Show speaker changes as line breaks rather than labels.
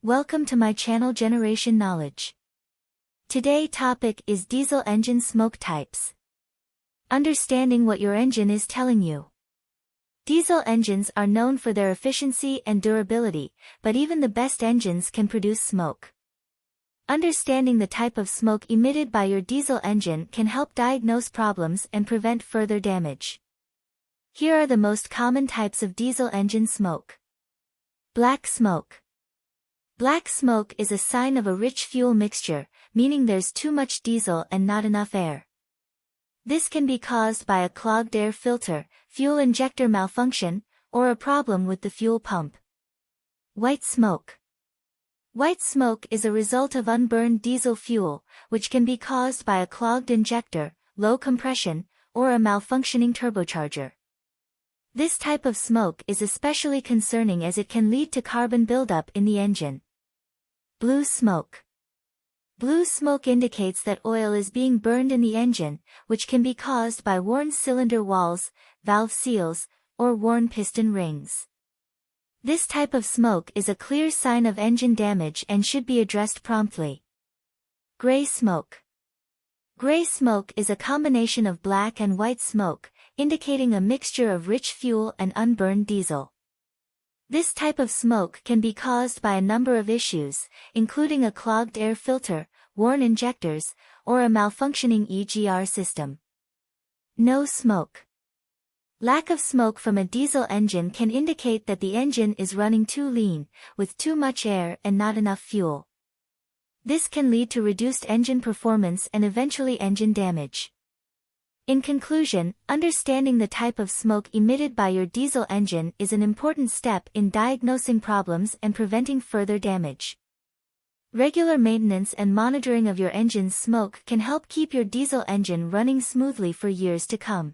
Welcome to my channel Generation Knowledge. Today topic is diesel engine smoke types. Understanding what your engine is telling you. Diesel engines are known for their efficiency and durability, but even the best engines can produce smoke. Understanding the type of smoke emitted by your diesel engine can help diagnose problems and prevent further damage. Here are the most common types of diesel engine smoke. Black smoke. Black smoke is a sign of a rich fuel mixture, meaning there's too much diesel and not enough air. This can be caused by a clogged air filter, fuel injector malfunction, or a problem with the fuel pump. White smoke. White smoke is a result of unburned diesel fuel, which can be caused by a clogged injector, low compression, or a malfunctioning turbocharger. This type of smoke is especially concerning as it can lead to carbon buildup in the engine. Blue smoke. Blue smoke indicates that oil is being burned in the engine, which can be caused by worn cylinder walls, valve seals, or worn piston rings. This type of smoke is a clear sign of engine damage and should be addressed promptly. Gray smoke. Gray smoke is a combination of black and white smoke, indicating a mixture of rich fuel and unburned diesel. This type of smoke can be caused by a number of issues, including a clogged air filter, worn injectors, or a malfunctioning EGR system. No smoke. Lack of smoke from a diesel engine can indicate that the engine is running too lean, with too much air and not enough fuel. This can lead to reduced engine performance and eventually engine damage. In conclusion, understanding the type of smoke emitted by your diesel engine is an important step in diagnosing problems and preventing further damage. Regular maintenance and monitoring of your engine's smoke can help keep your diesel engine running smoothly for years to come.